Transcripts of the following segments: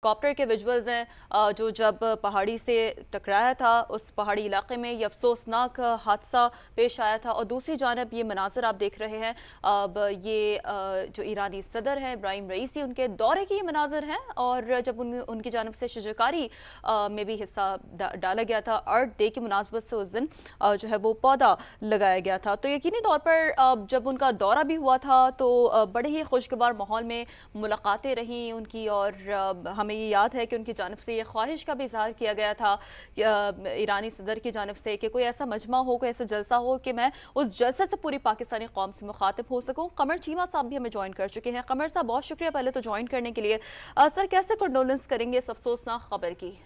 Copter के visuals हैं जो जब पहाड़ी से टकराया था उस पहाड़ी इलाके में ये अफसोसनाक हादसा पेश आया था। और दूसरी जानब ये मनाजर आप देख रहे हैं, अब ये जो ईरानी सदर हैं इब्राहिम रईसी, उनके दौरे के ये मनाजर हैं। और जब उनकी जानब से शजरकारी में भी हिस्सा डाला गया था, अर्थ डे की मुनासबत से उस दिन जो है वो पौधा लगाया गया था। तो यकीनी तौर पर जब उनका दौरा भी हुआ था तो बड़े ही खुशगवार माहौल में मुलाकातें रहीं उनकी। और हमें ये याद है कि उनकी जानब से ये ख्वाहिश का भी इजहार किया गया था ईरानी सदर की जानब से कि कोई ऐसा मजमा हो, कोई ऐसा जलसा हो कि मैं उस जलसे से पूरी पाकिस्तानी कौम से मुखातिब हो सकूं। कमर चीमा साहब भी हमें ज्वाइन कर चुके हैं। कमर साहब, बहुत शुक्रिया पहले तो ज्वाइन करने के लिए। सर, कैसे कंडोलेंस करेंगे इस अफसोसनाक खबर की?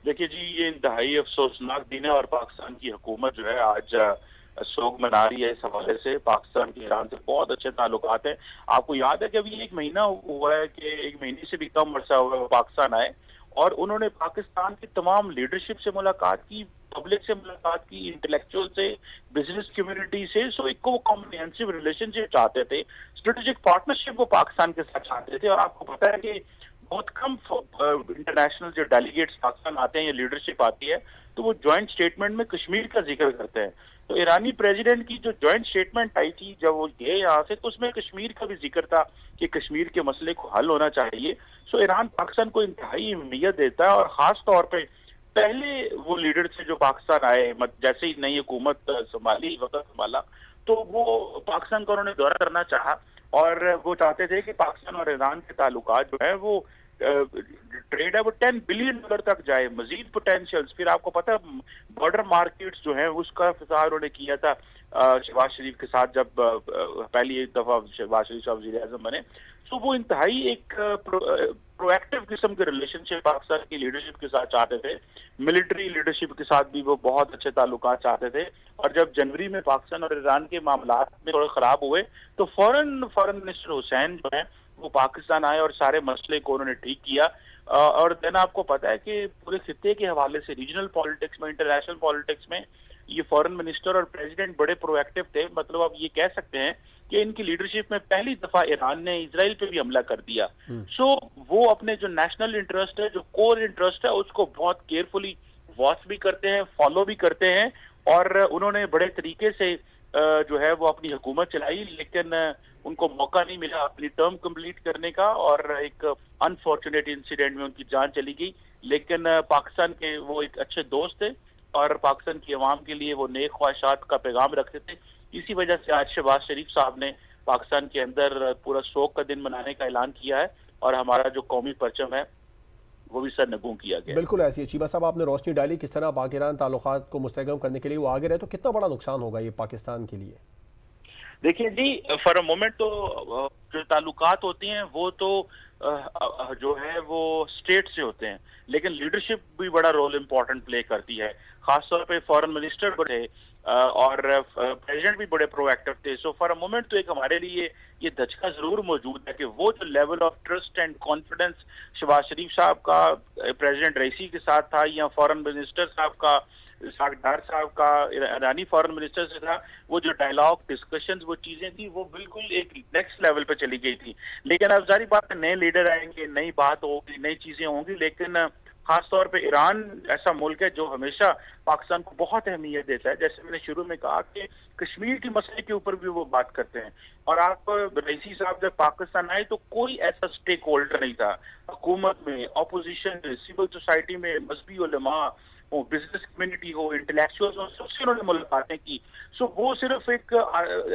देखिए जी, ये इंतहाई अफसोसनाक दिन है और पाकिस्तान की हुकूमत जो है आज शोक मना रही है। इस हवाले से पाकिस्तान के ईरान से बहुत अच्छे ताल्लुकात हैं। आपको याद है कि अभी एक महीना हुआ है कि एक महीने से भी कम अर्सा हुआ है वो पाकिस्तान आए और उन्होंने पाकिस्तान की तमाम लीडरशिप से मुलाकात की, पब्लिक से मुलाकात की, इंटेलेक्चुअल से, बिजनेस कम्युनिटी से। सो एक वो कॉम्प्रिहेंसिव रिलेशनशिप चाहते थे, स्ट्रेटेजिक पार्टनरशिप वो पाकिस्तान के साथ चाहते थे। और आपको पता है कि बहुत कम इंटरनेशनल जो डेलीगेट्स पाकिस्तान आते हैं या लीडरशिप आती है तो वो ज्वाइंट स्टेटमेंट में कश्मीर का जिक्र करते हैं। तो ईरानी प्रेसिडेंट की जो ज्वाइंट स्टेटमेंट आई थी जब वो गए यहाँ से, तो उसमें कश्मीर का भी जिक्र था कि कश्मीर के मसले को हल होना चाहिए। सो ईरान पाकिस्तान को इंतहाई अहमियत देता है और खास तौर पे पहले वो लीडर थे जो पाकिस्तान आए, जैसे ही नई हुकूमत संभाली, वक्त संभाला, तो वो पाकिस्तान का उन्होंने दौरा करना चाहा और वो चाहते थे कि पाकिस्तान और ईरान के ताल्लुकात जो है वो ट्रेड है वो $10 बिलियन तक जाए, मजीद पोटेंशियल्स। फिर आपको पता है बॉर्डर मार्केट्स जो है उसका इफ्तिताह उन्होंने किया था शहबाज शरीफ के साथ जब पहली एक दफा शहबाज शरीफ साहब वज़ीर आज़म बने। तो वो इंतहाई एक प्रोएक्टिव किस्म के रिलेशनशिप पाकिस्तान की लीडरशिप के साथ चाहते थे। मिलिट्री लीडरशिप के साथ भी वो बहुत अच्छे ताल्लुकात चाहते थे। और जब जनवरी में पाकिस्तान और ईरान के मामलात में थोड़े खराब हुए तो फॉरेन मिनिस्टर हुसैन जो है वो पाकिस्तान आए और सारे मसले को उन्होंने ठीक किया। और देन आपको पता है कि पूरे खित्ते के हवाले से रीजनल पॉलिटिक्स में, इंटरनेशनल पॉलिटिक्स में ये फॉरेन मिनिस्टर और प्रेसिडेंट बड़े प्रोएक्टिव थे। मतलब आप ये कह सकते हैं कि इनकी लीडरशिप में पहली दफा ईरान ने इजराइल पे भी हमला कर दिया। सो वो अपने जो नेशनल इंटरेस्ट है, जो कोर इंटरेस्ट है, उसको बहुत केयरफुली वॉच भी करते हैं, फॉलो भी करते हैं। और उन्होंने बड़े तरीके से जो है वो अपनी हुकूमत चलाई, लेकिन उनको मौका नहीं मिला अपनी टर्म कंप्लीट करने का और एक अनफॉर्चुनेट इंसिडेंट में उनकी जान चली गई। लेकिन पाकिस्तान के वो एक अच्छे दोस्त थे और पाकिस्तान की आवाम के लिए वो नेक ख्वाहिशात का पैगाम रखते थे। इसी वजह से आज शहबाज शरीफ साहब ने पाकिस्तान के अंदर पूरा शोक का दिन मनाने का ऐलान किया है और हमारा जो कौमी परचम है वो भी सरनगू किया गया। बिल्कुल ऐसी है। चीबा साहब, आपने रोशनी डाली किस तरह पाक ईरान ताल्लुकात को मुस्तहकम करने के लिए वो आगे रहे, तो कितना बड़ा नुकसान होगा ये पाकिस्तान के लिए? देखिए जी, फॉर अ मोमेंट तो जो ताल्लुकात होती हैं वो तो जो है वो स्टेट से होते हैं, लेकिन लीडरशिप भी बड़ा रोल इम्पोर्टेंट प्ले करती है। खासतौर पे फॉरेन मिनिस्टर बड़े और प्रेसिडेंट भी बड़े प्रोएक्टिव थे। सो फॉर अ मोमेंट तो एक हमारे लिए ये धचका जरूर मौजूद है कि वो जो level of trust and confidence Shahbaz Sharif साहब का प्रेसिडेंट रईसी के साथ था या फॉरेन मिनिस्टर साहब का, सागदार साहब का ईरानी फॉरेन मिनिस्टर से था, वो जो डायलॉग, डिस्कशंस, वो चीजें थी वो बिल्कुल एक नेक्स्ट लेवल पे चली गई थी। लेकिन अब जारी बात है, नए लीडर आएंगे, नई बात होगी, नई चीजें होंगी। लेकिन खास तौर पे ईरान ऐसा मुल्क है जो हमेशा पाकिस्तान को बहुत अहमियत देता है। जैसे मैंने शुरू में कहा कि कश्मीर के मसले के ऊपर भी वो बात करते हैं। और आप रईसी साहब जब पाकिस्तान आए तो कोई ऐसा स्टेक होल्डर नहीं था हुकूमत में, अपोजिशन में, सिविल सोसाइटी में, मजहबी उलमा हो, बिजनेस कम्युनिटी हो, इंटेलेक्चुअल्स हो, सबसे उन्होंने मुलाकातें की। सो वो सिर्फ एक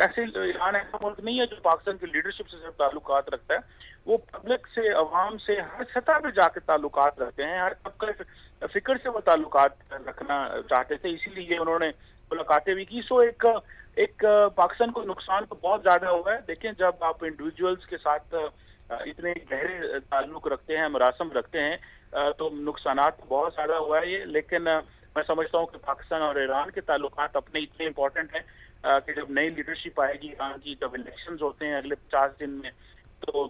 ऐसे ईरान ऐसा मुल्क नहीं है जो पाकिस्तान की लीडरशिप से सिर्फ ताल्लुकात रखता है, वो पब्लिक से, अवाम से, हर सतह पे जाके ताल्लुकात रखते हैं, हर तबका फिक्र से वो ताल्लुकात रखना चाहते थे, इसीलिए उन्होंने मुलाकातें भी की। सो एक पाकिस्तान को नुकसान तो बहुत ज्यादा हुआ है। देखें, जब आप इंडिविजुअल्स के साथ इतने गहरे ताल्लुक रखते हैं, मरासम रखते हैं, तो नुकसानात तो बहुत ज्यादा हुआ है ये। लेकिन मैं समझता हूँ कि पाकिस्तान और ईरान के ताल्लुकात अपने इतने इम्पोर्टेंट हैं कि जब नई लीडरशिप आएगी ईरान की, जब इलेक्शंस होते हैं अगले 50 दिन में, तो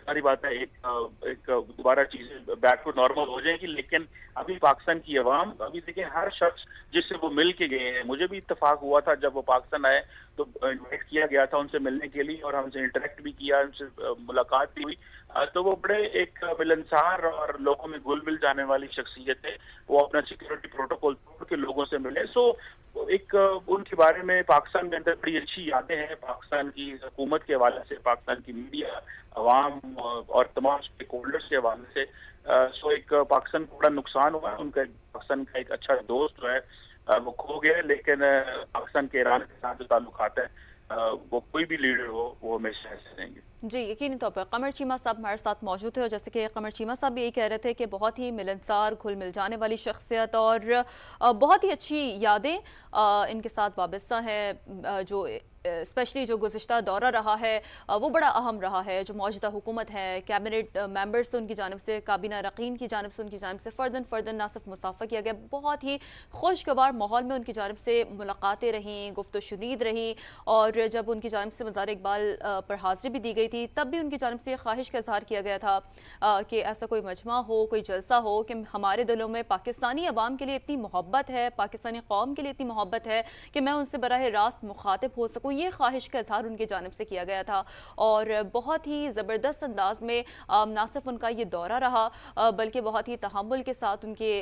सारी बात है एक दोबारा चीजें बैक टू नॉर्मल हो जाएगी, लेकिन अभी पाकिस्तान की अवाम, अभी देखिए हर शख्स जिससे वो मिल के गए हैं, मुझे भी इत्तेफाक हुआ था जब वो पाकिस्तान आए तो इन्वाइट किया गया था उनसे मिलने के लिए और हमसे इंटरेक्ट भी किया, उनसे मुलाकात भी हुई, तो वो बड़े एक मिलनसार और लोगों में घुल मिल जाने वाली शख्सियत है। वो अपना सिक्योरिटी प्रोटोकॉल तोड़ के लोगों से मिले। सो एक उनके बारे में पाकिस्तान के अंदर बड़ी अच्छी यादें हैं, पाकिस्तान की हुकूमत के हवाले से, पाकिस्तान की मीडिया, अवाम और तमाम स्टेक होल्डर्स के हवाले से। सो एक पाकिस्तान को बड़ा नुकसान हुआ, उनका पाकिस्तान का एक अच्छा दोस्त जो है वो खो गया, लेकिन पाकिस्तान के ईरान के साथ जो ताल्लुकात है वो कोई भी लीडर हो वो हमेशा ऐसे रहेंगे। जी, यकीनी तौर पर कमर चीमा साहब हमारे साथ मौजूद थे और जैसे कि कमर चीमा साहब यही कह रहे थे कि बहुत ही मिलनसार, घुल मिल जाने वाली शख्सियत और बहुत ही अच्छी यादें इनके साथ वाबस्ता हैं। जो स्पेशली जो गुज़िश्ता दौरा रहा है वो बड़ा अहम रहा है। जो मौजूदा हुकूमत है, कैबिनेट मेंबर्स से उनकी जानिब से, काबीना रकीन की जानिब से, उनकी जानिब से फ़र्दन ना सिर्फ मुसाफ़ा किया गया, बहुत ही खुशगवार माहौल में उनकी जानिब से मुलाकातें रहीं, गुफ्त शुनीद रही। और जब उनकी जानिब से मज़ार इकबाल पर हाज़िरी भी दी गई थी तब भी उनकी जानिब से ख्वाहिश का इज़हार किया गया था कि ऐसा कोई मजमा हो, कोई जलसा हो कि हमारे दिलों में पाकिस्तानी अवाम के लिए इतनी मोहब्बत है, पाकिस्तानी कौम के लिए इतनी मोहब्बत है कि मैं उनसे बराह रास्त मुखातिब हो सकूँ। ये ख्वाहिश का इज़हार उनकी जानिब से किया गया था और बहुत ही ज़बरदस्त अंदाज में ना सिर्फ उनका ये दौरा रहा बल्कि बहुत ही तहम्मुल के साथ उनके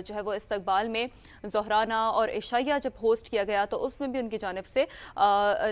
जो है वो इस्तकबाल में ज़ोहराना और इशाइया जब होस्ट किया गया तो उसमें भी उनकी जानिब से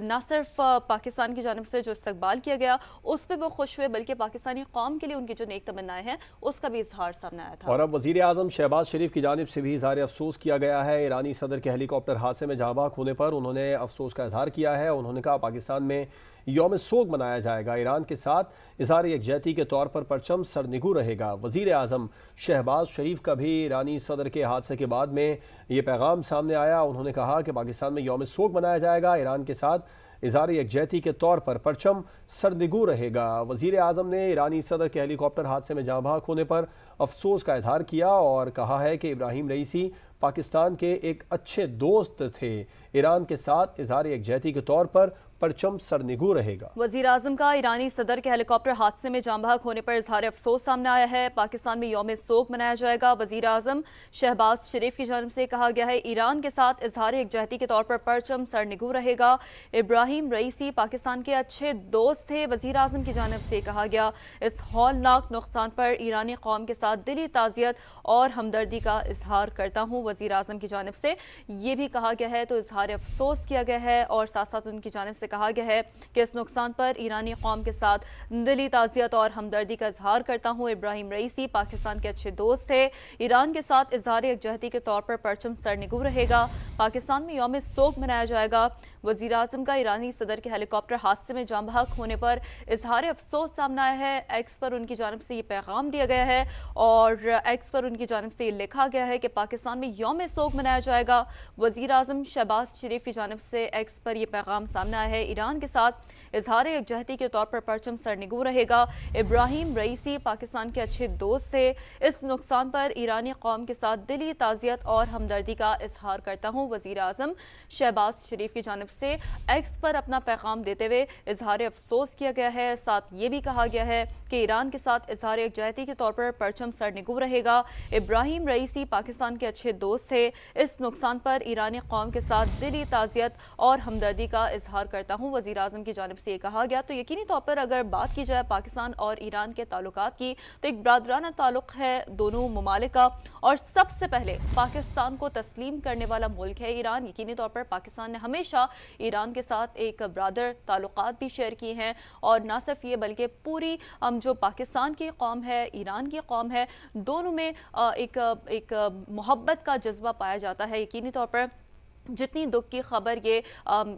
ना सिर्फ पाकिस्तान की जानिब से जो इस्तकबाल किया गया उस पर वो खुश हुए, बल्कि पाकिस्तानी कौम के लिए उनकी जो नेक तमन्नाएं हैं उसका भी इजहार सामने आया था। और अब वज़ीर आज़म शहबाज शरीफ की जानिब से भी इज़हार अफसोस किया गया है। ईरानी सदर के हेलीकॉप्टर हादसे में जहाँ बहक होने पर उन्होंने अफसोस का इजहार किया है। उन्होंने कहा पाकिस्तान में यौम सोग मनाया जाएगा, ईरान के साथ इज़हार यकजहती के तौर पर परचम सरनिगू रहेगा। वज़ीर आज़म शहबाज शरीफ का भी ईरानी सदर के हादसे के बाद में ये पैगाम सामने आया। उन्होंने कहा कि पाकिस्तान में यौम सोग मनाया जाएगा, ईरान के साथ इज़हार यकजहती के तौर पर परचम सरनिगू रहेगा। वज़ीर आज़म ने ईरानी सदर के हेलीकॉप्टर हादसे में जाँ बहक होने पर अफसोस का इजहार किया और कहा है कि इब्राहिम रईसी पाकिस्तान के एक अच्छे दोस्त थे, ईरान के साथ इज़हार यकजहती के तौर पर परचम सरनिगू रहेगा। वज़ीर आज़म का ईरानी सदर के हेलीकॉप्टर हादसे में जाँ बहक होने पर इजहार अफसोस सामने आया है। पाकिस्तान में यौम सोग मनाया जाएगा। वज़ीर आज़म शहबाज शरीफ की जानिब से कहा गया है ईरान के साथ इजहार यकजहती के तौर पर परचम सरनिगू रहेगा। इब्राहिम रईसी पाकिस्तान के अच्छे दोस्त थे। वज़ीर आज़म की जानिब से कहा गया इस हौलनाक नुकसान पर ईरानी कौम के साथ दिली ताज़ियत और हमदर्दी का इजहार करता हूँ। वज़ीर आज़म की जानिब से ये भी कहा गया है तो इजहार अफसोस किया गया है और साथ साथ उनकी जानिब से कहा गया है कि इस नुकसान पर ईरानी कौम के साथ दिली ताज़ियत और हमदर्दी का इजहार करता हूँ। इब्राहिम रईसी पाकिस्तान के अच्छे दोस्त थे, ईरान के साथ इजहार यकजहती के तौर पर परचम सरनिगू रहेगा। पाकिस्तान में यौम सोग मनाया जाएगा। वज़ीर आज़म का ईरानी सदर के हेलीकॉप्टर हादसे में जाँ बहक होने पर इजहार अफसोस सामने आया है। एक्स पर उनकी जानिब से ये पैगाम दिया गया है और एक्स पर उनकी जानिब से ये लिखा गया है कि पाकिस्तान में यौम सोग मनाया जाएगा। वज़ीर आज़म शहबाज शरीफ की जानिब से एक्स पर यह पैगाम सामने आया है ईरान के साथ इजहार यकजहती के तौर पर परचम सरनिगू रहेगा। इब्राहिम रईसी पाकिस्तान के अच्छे दोस्त थे। इस नुकसान पर ईरानी कौम के साथ दिली ताज़ियत और हमदर्दी का इजहार करता हूँ। वज़ीर आज़म शहबाज शरीफ की जानिब से एक्स पर अपना पैगाम देते हुए इजहार अफसोस किया गया है। साथ ये भी कहा गया है कि ईरान के साथ इजहार यकजहती के तौर पर परचम सरनिगू रहेगा। इब्राहिम रईसी पाकिस्तान के अच्छे दोस्त थे। इस नुकसान पर ईरानी कौम के साथ दिली ताज़ियत और हमदर्दी का इजहार करता हूँ। वज़ीर आज़म की जानिब से ये कहा गया। तो यकीनी तौर पर अगर बात की जाए पाकिस्तान और ईरान के ताल्लुकात की तो एक बरादराना ताल्लुक है दोनों ममालिक का और सबसे पहले पाकिस्तान को तस्लीम करने वाला मुल्क है ईरान। यकीनी तौर पर पाकिस्तान ने हमेशा ईरान के साथ एक बरादर ताल्लुकात भी शेयर किए हैं और ना सिर्फ ये बल्कि पूरी जो पाकिस्तान की कौम है, ईरान की कौम है, दोनों में एक मोहब्बत का जज्बा पाया जाता है। यकीनी तौर पर जितनी दुख की खबर ये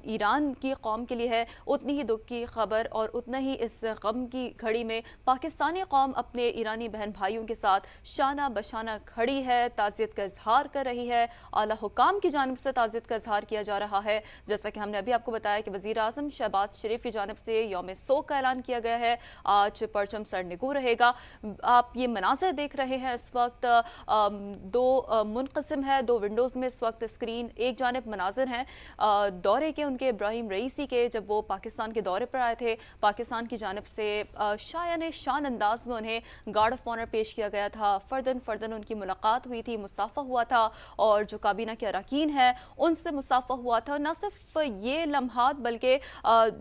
ईरान की कौम के लिए है उतनी ही दुख की खबर और उतना ही इस गम की घड़ी में पाकिस्तानी कौम अपने ईरानी बहन भाइयों के साथ शाना बशाना खड़ी है, ताज़ियत का इजहार कर रही है। आला हुकाम की जानिब से ताज़ियत का इजहार किया जा रहा है। जैसा कि हमने अभी आपको बताया कि वज़ीर आज़म शहबाज शरीफ की जानिब से यौम सोग का ऐलान किया गया है। आज परचम सरनिगू रहेगा। आप ये मनाज़र देख रहे हैं इस वक्त दो मुनक़सिम है, दो विंडोज़ में इस वक्त स्क्रीन एक जानिब जानिब मनाजिर हैं दौरे के उनके इब्राहिम रईसी के, जब वो पाकिस्तान के दौरे पर आए थे। पाकिस्तान की जानिब से शायान शान अंदाज में उन्हें गार्ड ऑफ ऑनर पेश किया गया था। फ़र्दन उनकी मुलाकात हुई थी, मुसाफ़ा हुआ था, और जो काबीना के अरकान हैं उनसे मुसाफ़ा हुआ था। न सिर्फ ये लम्हात बल्कि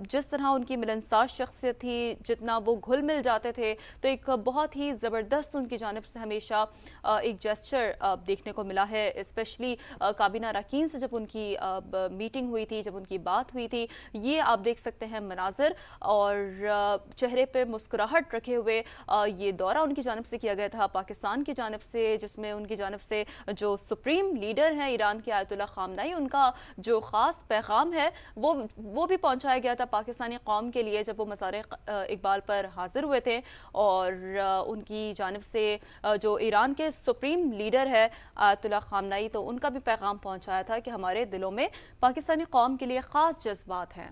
जिस तरह उनकी मिलनसार शख्सियत थी, जितना वो घुल मिल जाते थे, तो एक बहुत ही ज़बरदस्त उनकी जानिब से हमेशा एक जेस्चर देखने को मिला है। स्पेशली काबीना अरकान से जब उनकी मीटिंग हुई थी, जब उनकी बात हुई थी, ये आप देख सकते हैं मनाज़र, और चेहरे पर मुस्कुराहट रखे हुए ये दौरा उनकी जानिब से किया गया था पाकिस्तान की जानिब से, जिसमें उनकी जानिब से जो सुप्रीम लीडर हैं ईरान के आयतुल्लाह ख़ामनेई, उनका जो ख़ास पैगाम है वो भी पहुंचाया गया था पाकिस्तानी कौम के लिए जब वो मज़ार इकबाल पर हाजिर हुए थे। और उनकी जानिब से जो ईरान के सुप्रीम लीडर है आयतुल्लाह ख़ामनेई, तो उनका भी पैगाम पहुंचाया था कि हमारे दिलों में पाकिस्तानी कौम के लिए ख़ास जज्बात हैं।